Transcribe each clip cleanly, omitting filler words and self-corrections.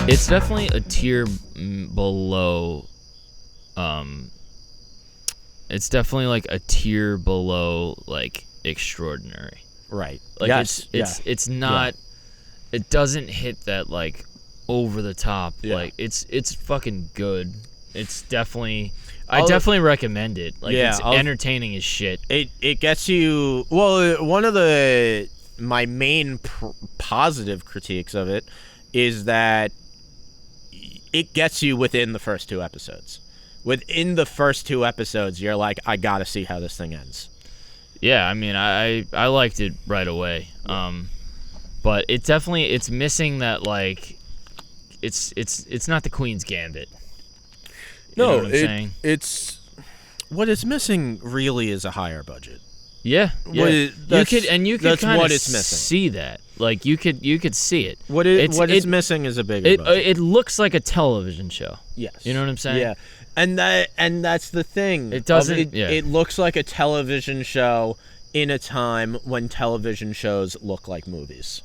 It's definitely a tier below. It's definitely like a tier below like Extraordinary. Right. Like yes. it's not. Yeah. It doesn't hit that like over the top. Yeah. Like it's fucking good. It's definitely. I definitely recommend it. Like it's entertaining as shit. It gets you. Well, one of my main positive critiques of it is that it gets you within the first 2 episodes. Within the first 2 episodes, you're like, I gotta see how this thing ends. Yeah, I mean, I liked it right away. But it's missing that like, it's not the Queen's Gambit. You know what I'm saying? It's what it's missing really is a higher budget. Yeah. You could kind of see that. Like you could see it. What it's missing is a bigger budget. It looks like a television show. Yes. You know what I'm saying? Yeah. And that's the thing. It doesn't. It looks like a television show in a time when television shows look like movies.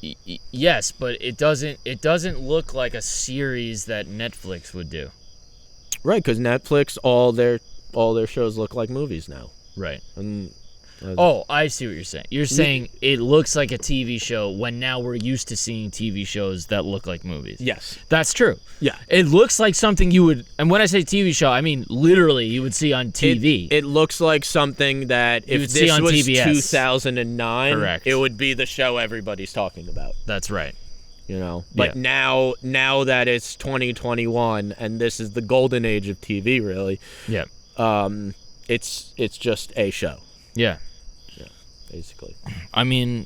Yes, but it doesn't look like a series that Netflix would do. Right, because Netflix all their shows look like movies now. Right. And I see what you're saying. You're saying it looks like a TV show when now we're used to seeing TV shows that look like movies. Yes. That's true. Yeah. It looks like something you would, and when I say TV show, I mean literally you would see on TV. It looks like something that you if this was TBS. 2009, correct, it would be the show everybody's talking about. That's right. You know, but now that it's 2021 and this is the golden age of TV, really. Yeah. It's just a show. Yeah. Yeah, basically. I mean,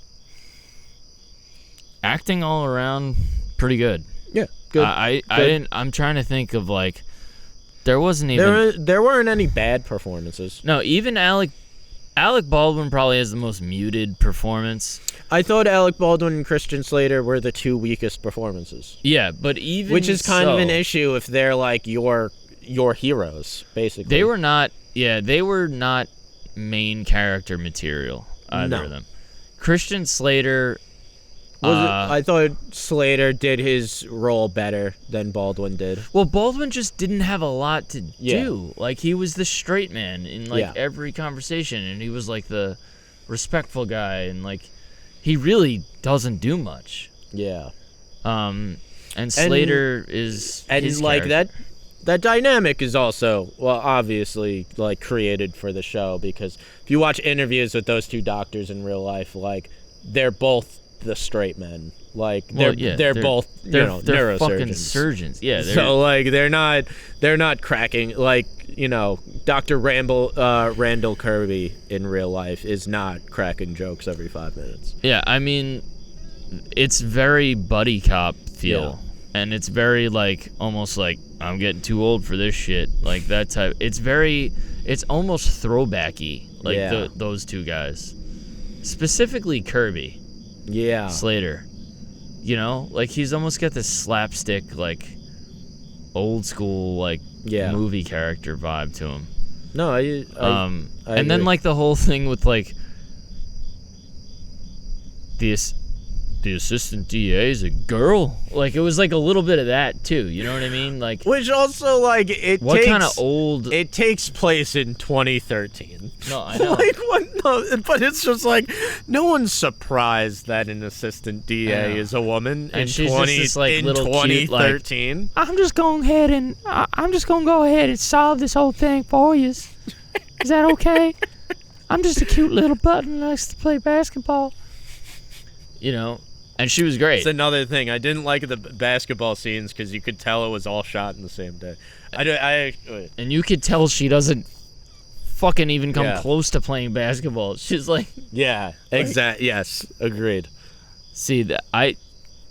acting all around, pretty good. Yeah, good. I'm trying to think of like, there wasn't even there weren't any bad performances. No, even Alec Baldwin probably has the most muted performance. I thought Alec Baldwin and Christian Slater were the 2 weakest performances. Yeah, but even which is kind of an issue if they're like your heroes, basically. They were not main character material, either of them. Christian Slater I thought Slater did his role better than Baldwin did. Well, Baldwin just didn't have a lot to do. Like, he was the straight man in every conversation, and he was like the respectful guy, and like he really doesn't do much. Yeah. And Slater is his like character. that dynamic is also, well, obviously, like, created for the show, because if you watch interviews with those 2 doctors in real life, like, they're both the straight men. Like, they're both, neurosurgeons. Fucking surgeons. Yeah. So, like, they're not cracking, like, Dr. Randall Kirby in real life is not cracking jokes every 5 minutes. Yeah, I mean, it's very buddy cop feel. Yeah. And it's very, like, almost like, I'm getting too old for this shit. Like, that type. It's almost throwbacky, like, those 2 guys. Specifically Kirby. Yeah. Slater. Like, he's almost got this slapstick, like, old school, like, movie character vibe to him. No, I and then, like, the whole thing with, like, the assistant DA is a girl. Like, it was like a little bit of that too. You know what I mean? Like, which also, like, kind of old? It takes place in 2013. No, I know. Like, what? No, but it's just like no one's surprised that an assistant DA is a woman and she's just this, like, little 2013. Cute, like, I'm just gonna go ahead and solve this whole thing for you. Is that okay? I'm just a cute little button that likes to play basketball. And she was great. It's another thing. I didn't like the basketball scenes because you could tell it was all shot in the same day. And you could tell she doesn't fucking even come close to playing basketball. She's like... Yeah, exactly. Yes, agreed. See,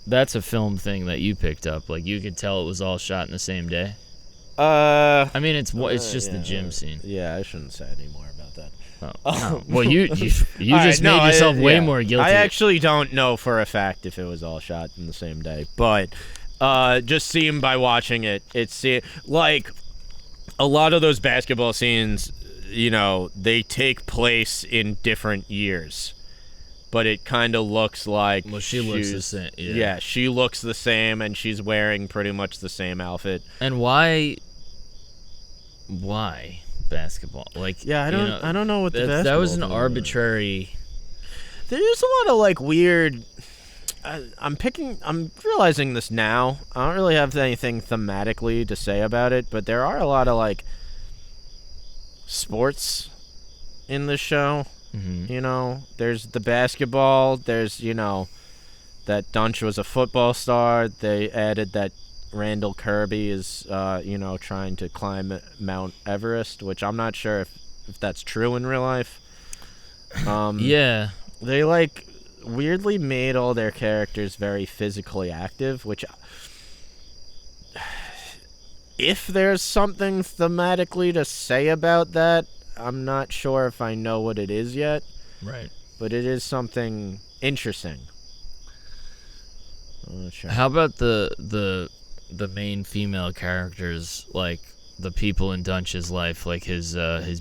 that's a film thing that you picked up. Like, you could tell it was all shot in the same day. I mean, it's just the gym scene. Yeah, I shouldn't say any more about that. Oh. Well, you just made yourself way more guilty. I actually don't know for a fact if it was all shot in the same day, but just seeing by watching it, like a lot of those basketball scenes, they take place in different years. but it kind of looks like Well, she looks the same. Yeah, she looks the same, and she's wearing pretty much the same outfit. And why basketball? Like, Yeah, I don't know what the basketball that was an thing is. arbitrary. There's a lot of like weird. I'm realizing this now. I don't really have anything thematically to say about it, but there are a lot of like sports in the show. Mm-hmm. You know, there's the basketball. There's, you know, that Dunch was a football star. They added that Randall Kirby is, you know, trying to climb Mount Everest, which I'm not sure if that's true in real life. Yeah. They, like, weirdly made all their characters very physically active, which, if there's something thematically to say about that, I'm not sure if I know what it is yet. Right. But it is something interesting. I'm not sure. How about the main female characters, like the people in Dunch's life, like his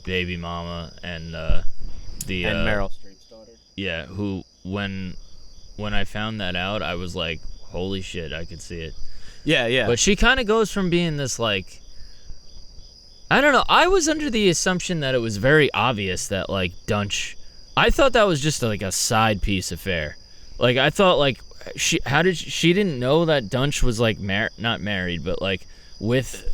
baby mama and Meryl Streep's daughter. Yeah, who when I found that out, I was like, holy shit, I could see it. Yeah, yeah. But she kind of goes from being this, like, I don't know. I was under the assumption that it was very obvious that, like, Dunch, I thought that was just like a side piece affair. Like, I thought, like, she didn't know that Dunch was, like, not married, but, like, with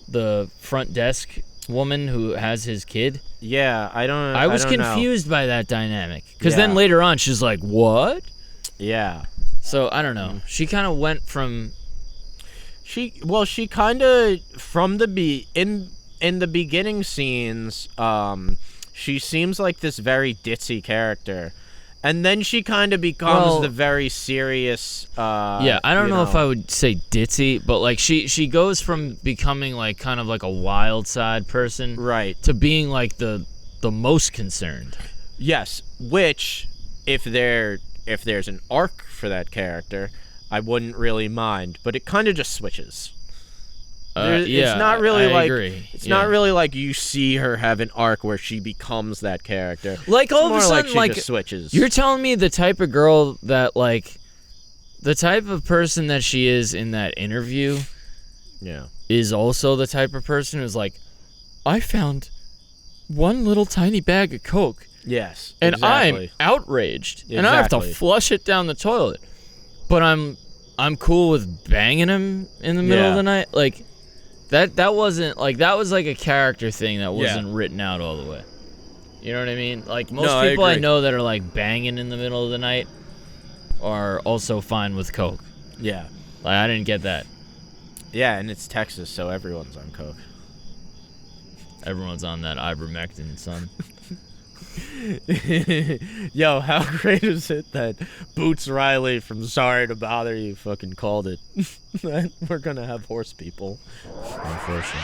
the front desk woman who has his kid. Yeah, I was don't know. confused by that dynamic. Because then later on, she's like, what? Yeah. So, I don't know. She kind of went from... She kind of, from in the beginning scenes, she seems like this very ditzy character. And then she kind of becomes the very serious, yeah, I don't know if I would say ditzy, but, like, she goes from becoming, like, kind of like a wild side person. Right. To being, like, the most concerned. Yes, which, if there's an arc for that character, I wouldn't really mind, but it kind of just switches. Yeah, it's not really I like agree. It's not really like you see her have an arc where she becomes that character. Like, all of a sudden, like she like, just switches. You're telling me the type of girl that, like, the type of person that she is in that interview, yeah, is also the type of person who's like, I found one little tiny bag of Coke. Yes, and exactly. I'm outraged, and I have to flush it down the toilet. But I'm cool with banging him in the middle of the night. Like, that wasn't, like, that was like a character thing that wasn't written out all the way. You know what I mean? Like, most people I know that are, like, banging in the middle of the night are also fine with Coke. Yeah. Like, I didn't get that. Yeah, and it's Texas, so everyone's on Coke. Everyone's on that ivermectin, son. Yo, how great is it that Boots Riley from Sorry to Bother You fucking called it? That we're gonna have horse people. Unfortunately.